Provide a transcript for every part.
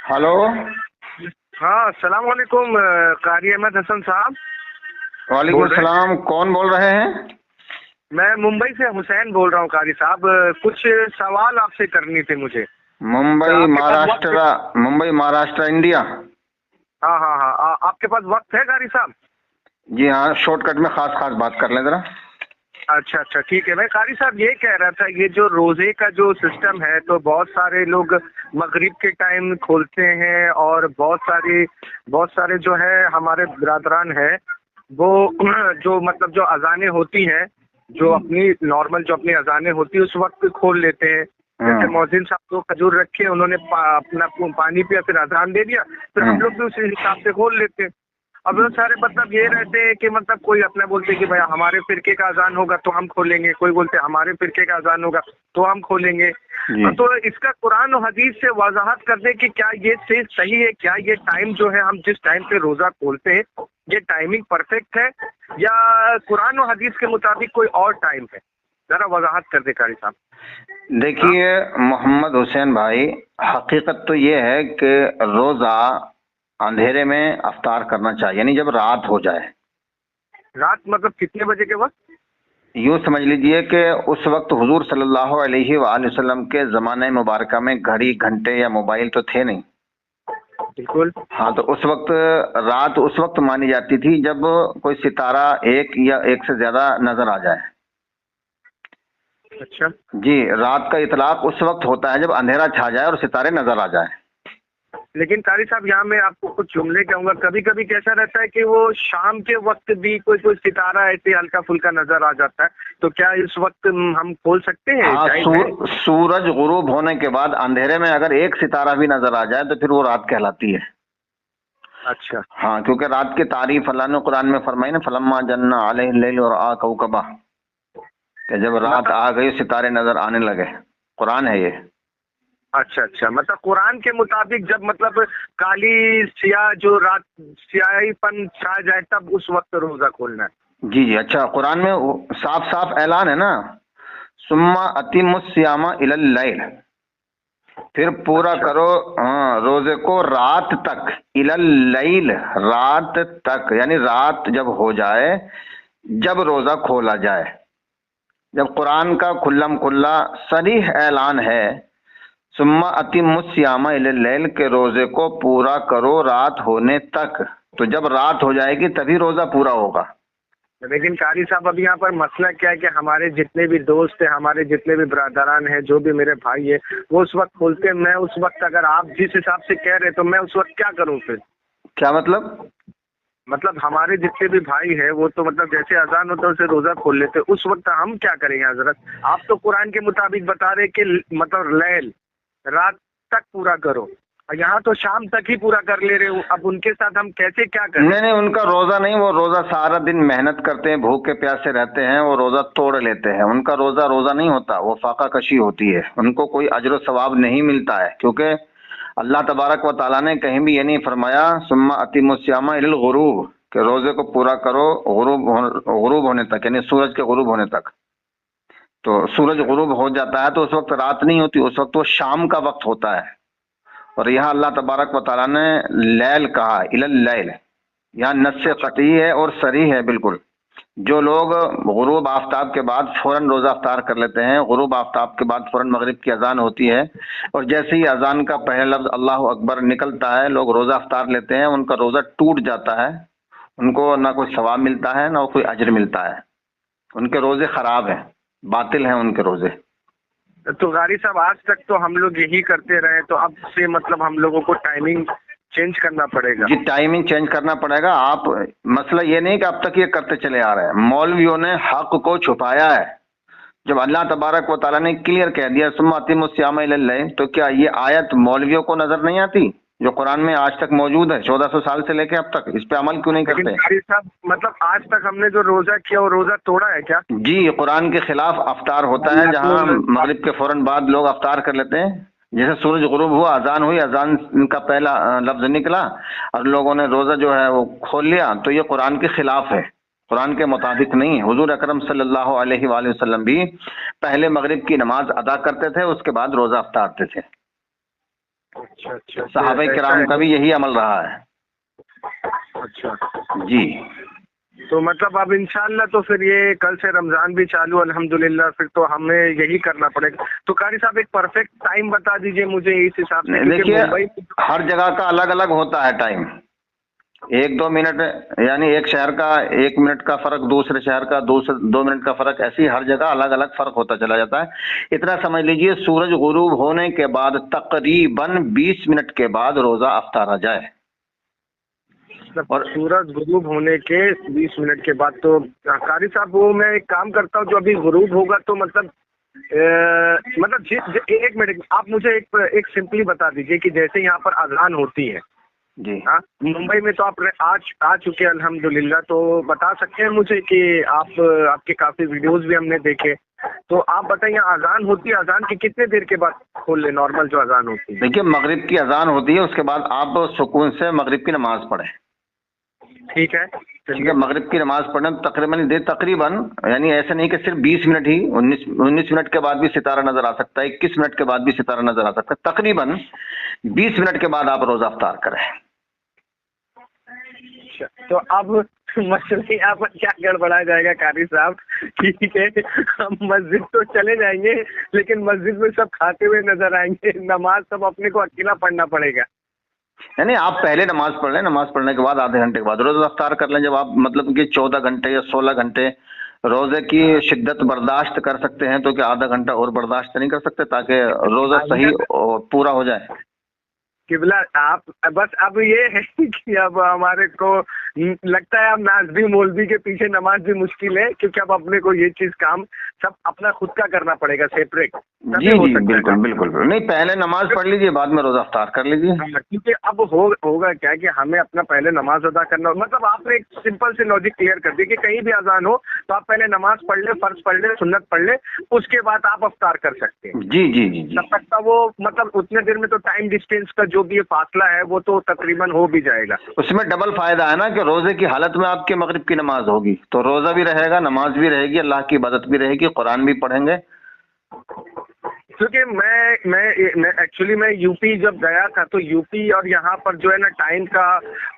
Hello. हाँ, अस्सलाम वालेकुम कारी अहमद हसन साहब। वालेकुम सलाम, कौन बोल रहे हैं? मैं मुंबई से हुसैन बोल रहा हूँ कारी साहब। कुछ सवाल आपसे करनी थे मुझे। मुंबई आपके पास वक्त है? महाराष्ट्र, मुंबई महाराष्ट्र इंडिया। हाँ हाँ हाँ, आपके पास वक्त है कारी साहब? जी हाँ, शॉर्टकट में खास खास बात कर लें जरा। अच्छा अच्छा, ठीक है। मैं कारी साहब ये कह रहा था, ये जो रोजे का जो सिस्टम है, तो बहुत सारे लोग मगरिब के टाइम खोलते हैं और बहुत सारे जो है हमारे बिरादरान है वो जो मतलब जो अजानें होती हैं, जो अपनी नॉर्मल जो अपनी अजानें होती है उस वक्त खोल लेते हैं। जैसे मौजिन साहब को खजूर रखे, उन्होंने अपना पानी पिया, फिर अजान दे दिया, फिर हम लोग भी उसी हिसाब से खोल लेते हैं। अब बहुत सारे मतलब ये रहते हैं कि मतलब कोई अपना बोलते हैं कि भाई हमारे फिरके का अजान होगा तो हम खोलेंगे, कोई बोलते हैं हमारे फिरके का अजान होगा तो हम खोलेंगे। तो इसका कुरान और हदीस से वजाहत कर दे कि क्या ये चीज सही है, क्या ये टाइम जो है हम जिस टाइम पे रोजा खोलते हैं ये टाइमिंग परफेक्ट है या कुरान और हदीस के मुताबिक कोई और टाइम है? जरा वजाहत कर दे कारी साहब। देखिए मोहम्मद हुसैन भाई, हकीकत तो ये है कि रोजा अंधेरे में अफ्तार करना चाहिए, यानी जब रात हो जाए। रात मतलब कितने बजे के वक्त? यूँ समझ लीजिए कि उस वक्त हुजूर सल्लल्लाहु अलैहि वसल्लम के ज़माने मुबारक में घड़ी, घंटे या मोबाइल तो थे नहीं। बिल्कुल। हाँ, तो उस वक्त रात उस वक्त मानी जाती थी जब कोई सितारा एक या एक से ज्यादा नजर आ जाए। अच्छा जी, रात का इतलाक उस वक्त होता है जब अंधेरा छा जाए और सितारे नजर आ जाए। लेकिन कारी साहब यहाँ मैं आपको कुछ जुमले कहूंगा, कभी कभी कैसा रहता है कि वो शाम के वक्त भी कोई कोई सितारा ऐसे हल्का फुल्का नजर आ जाता है, तो क्या इस वक्त हम खोल सकते हैं? हाँ, टाइम है? सूरज गुरूब होने के बाद अंधेरे में अगर एक सितारा भी नजर आ जाए तो फिर वो रात कहलाती है। अच्छा। हाँ, क्योंकि रात की तारीफ अल्लाह ने कुरान में फरमाई ना, फलम्मा जन्ना अलैहिल लैल और आ कौकबा, कि जब रात मतलब आ गई सितारे नजर आने लगे। कुरान है ये। अच्छा अच्छा, मतलब कुरान के मुताबिक जब मतलब काली सियाह जो रात सियाहीपन छा जाए तब उस वक्त रोजा खोलना है। जी जी, अच्छा, कुरान में साफ साफ ऐलान है ना, सुम्मा अतिमुस्सियामा इलल लैल, फिर पूरा अच्छा करो हाँ रोजे को रात तक, इलल लैल रात तक, यानी रात जब हो जाए, जब रोजा खोला जाए। जब कुरान का खुल्लम खुल्ला सरीह ऐलान है सुम्मा अतिमुस्सियामा इलल लैल के रोजे को पूरा करो रात होने तक, तो जब रात हो जाएगी तभी रोजा पूरा होगा। लेकिन कारी साहब अभी यहाँ पर मसला क्या है कि हमारे जितने भी दोस्त हैं, हमारे जितने भी ब्रदरान हैं, जो भी मेरे भाई है, वो उस वक्त खोलते हैं। मैं उस वक्त अगर आप जिस हिसाब से कह रहे तो मैं उस वक्त क्या करूँ फिर? क्या मतलब? मतलब हमारे जितने भी भाई है वो तो मतलब जैसे अजान होता है उसे रोजा खोल लेते, उस वक्त हम क्या करेंगे हजरत? आप तो कुरान के मुताबिक बता रहे कि मतलब लैल रात तक पूरा करो, और यहाँ तो शाम तक ही पूरा कर ले रहे हो। अब उनके साथ हम कैसे क्या करें? नहीं नहीं, उनका रोजा नहीं, वो रोजा सारा दिन मेहनत करते हैं, भूखे प्यासे रहते हैं, वो रोजा तोड़ लेते हैं। उनका रोजा रोजा नहीं होता, वो फाका कशी होती है, उनको कोई अजर सवाब नहीं मिलता है, क्योंकि अल्लाह तबारक व ताला ने कहीं भी ये नहीं फरमाया सुम्मा अतिमुस्सियामा इलल गुरूब, के रोजे को पूरा करो गुरूब होने तक, यानी सूरज के गुरूब होने तक। तो सूरज गुरूब हो जाता है तो उस वक्त रात नहीं होती, उस वक्त वो शाम का वक्त होता है। और यहाँ अल्लाह तबारक व ताला ने लैल कहा, इलल लैल, यहाँ नस्से कतई है और सरी है बिल्कुल। जो लोग गुरूब आफ्ताब के बाद फौरन रोजा अफ्तार कर लेते हैं, गुरूब आफ्ताब के बाद फौरन मगरिब की अजान होती है, और जैसे ही अजान का पहला लफ्ज अल्लाह अकबर निकलता है लोग रोजा अफ्तार लेते हैं, उनका रोजा टूट जाता है। उनको ना कोई सवाब मिलता है ना कोई अजर मिलता है, उनके रोजे खराब हैं, बातिल हैं उनके रोजे। तो गारी साहब आज तक तो हम लोग यही करते रहे, तो अब से मतलब हम लोगों को टाइमिंग चेंज करना पड़ेगा? जी, टाइमिंग चेंज करना पड़ेगा। आप, मसला ये नहीं कि अब तक ये करते चले आ रहे हैं, मौलवियों ने हक को छुपाया है। जब अल्लाह तबारक व ताला ने क्लियर कह दिया सुम्मा अतिमुस्सियामा इलल लैल, तो क्या ये आयत मौलवियों को नजर नहीं आती जो कुरान में आज तक मौजूद है, 1400 साल से लेके अब तक? इस पे अमल क्यों नहीं लेकिन करते? गारी साहब मतलब आज तक हमने जो रोजा किया वो रोजा तोड़ा है क्या? जी, कुरान के खिलाफ अफ्तार होता है, जहां मगरिब के फौरन बाद लोग अफ्तार कर लेते हैं। जैसे सूरज गुरूब हुआ, अजान हुई, अजान का पहला लफ्ज निकला और लोगों ने रोजा जो है वो खोल लिया, तो ये कुरान के खिलाफ है, कुरान के मुताबिक नहीं है। हुजूर अकरम सल्लल्लाहु अलैहि वसल्लम भी पहले मगरिब की नमाज अदा करते थे, उसके बाद रोजा अफ्तारते थे। अच्छा अच्छा, सहाबा ऐसा किराम है। का भी यही अमल रहा है। अच्छा, जी तो मतलब अब इंशाल्लाह तो फिर ये कल से रमजान भी चालू अल्हम्दुलिल्लाह, फिर तो हमें यही करना पड़ेगा। तो कारी साहब एक परफेक्ट टाइम बता दीजिए मुझे इस हिसाब से, क्योंकि देखिए मुंबई हर जगह का अलग अलग होता है टाइम। 1-2 मिनट, यानी एक शहर का 1 मिनट का फर्क, दूसरे शहर का 2 मिनट का फर्क, ऐसे ही हर जगह अलग अलग फर्क होता चला जाता है। इतना समझ लीजिए सूरज गुरूब होने के बाद तकरीबन 20 मिनट के बाद रोजा अफ्तार आ जाए। और सूरज गुरूब होने के 20 मिनट के बाद तो कारी साहब वो मैं एक काम करता हूँ, जो अभी गुरूब होगा तो मतलब एक मिनट आप मुझे एक सिंपली बता दीजिए कि जैसे यहाँ पर अजान होती है जी हाँ, मुंबई में तो आप आज आ चुके हैं अल्हम्दुलिल्लाह, तो बता सकते हैं मुझे कि आपके काफी वीडियोस भी हमने देखे, तो आप बताइए अजान होती है, अजान की कितने देर के बाद खोल ले नॉर्मल जो अजान होती है? देखिए मगरिब की अजान होती है, उसके बाद आप सुकून से मगरिब की नमाज पढ़ें। ठीक है, ठीक है, मगरिब की नमाज पढ़ने तकरीबन यानी ऐसा नहीं कि सिर्फ 20 मिनट ही, 19 मिनट के बाद भी सितारा नजर आ सकता है, 21 मिनट के बाद भी सितारा नजर आ सकता है, तकरीबन 20 मिनट के बाद आप रोजा अफ्तार करें। तो अब मसले यहाँ पर क्या गड़बड़ा जाएगा कारी साहब, ठीक है हम मस्जिद तो चले जाएंगे लेकिन मस्जिद में सब खाते हुए नजर आएंगे, नमाज सब अपने को अकेला पढ़ना पड़ेगा। यानी आप पहले नमाज पढ़ लें, नमाज पढ़ने के बाद आधे घंटे के बाद रोजा अफ्तार कर लें। जब आप मतलब कि 14 घंटे या 16 घंटे रोजे की शिद्दत बर्दाश्त कर सकते हैं तो क्या आधा घंटा और बर्दाश्त नहीं कर सकते, ताकि रोजा सही और पूरा हो जाए? किबला आप बस अब ये है कि अब हमारे को लगता है अब नाज़बी मौलवी के पीछे नमाज भी मुश्किल है, क्योंकि अब अपने को ये चीज काम सब अपना खुद का करना पड़ेगा सेपरेट। जी जी बिल्कुल बिल्कुल नहीं, पहले नमाज पढ़ लीजिए, बाद में रोजा अफ्तार कर लीजिए। क्योंकि अब होगा क्या कि हमें अपना पहले नमाज अदा करना, मतलब आपने एक सिंपल से लॉजिक क्लियर कर दिया कि कहीं भी अजान हो तो आप पहले नमाज पढ़ ले, फर्ज पढ़ ले, सुन्नत पढ़ ले, उसके बाद आप अफ्तार कर सकते हैं। जी जी जी जी, तब तक का वो मतलब उतने देर में तो टाइम डिस्टेंस का जो भी फासला है वो तो तकरीबन हो भी जाएगा। उसमें डबल फायदा है ना कि रोजे की हालत में आपकी मगरिब की नमाज होगी तो रोजा भी रहेगा, नमाज भी रहेगी, अल्लाह की इबादत भी रहेगी, कुरान भी पढ़ेंगे। क्योंकि मैं एक्चुअली मैं यूपी जब गया था तो यूपी और यहाँ पर जो है ना टाइम का,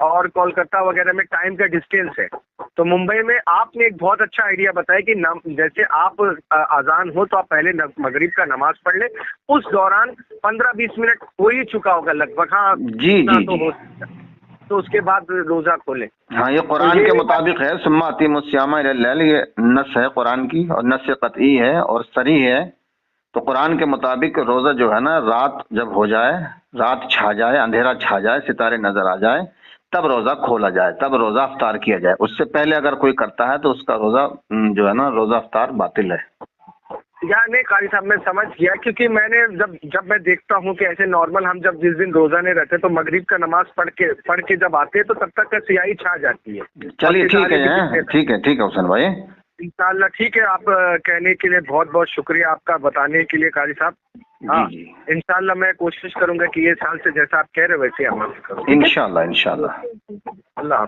और कोलकाता वगैरह में टाइम का डिस्टेंस है, तो मुंबई में आपने एक बहुत अच्छा आइडिया बताया कि जैसे आप अजान हो तो आप पहले मगरिब का नमाज पढ़ ले, उस दौरान 15-20 मिनट हो ही चुका होगा लगभग। हाँ जी जी जी, तो उसके बाद रोजा खोले। हाँ ये कुरान के मुताबिक है, सुम्मा अतीमुस्सियामा इलल लैल, ये नस है कुरान की और नस कतई है और सरी है। तो कुरान के मुताबिक रोजा जो है ना, रात जब हो जाए, रात छा जाए, अंधेरा छा जाए, सितारे नजर आ जाए, तब रोजा खोला जाए, तब रोजा अफ्तार किया जाए। उससे पहले अगर कोई करता है तो उसका रोजा जो है ना, रोजा अफ्तार बातिल है। नहीं कारी साहब मैं समझ गया, क्योंकि मैंने जब मैं देखता हूँ कि ऐसे नॉर्मल हम जब जिस दिन रोजा नहीं रहते तो मगरिब का नमाज पढ़ के जब आते हैं तो तब तक का सियाही छा जाती है। चलिए ठीक है हुसैन भाई, इंशाल्लाह ठीक है। आप कहने के लिए बहुत बहुत शुक्रिया आपका, बताने के लिए कारी साहब। हाँ इंशाल्लाह मैं कोशिश करूंगा कि ये साल से जैसा आप कह रहे वैसे अमल करूँ। इंशाल्लाह इंशाल्लाह। अल्लाह।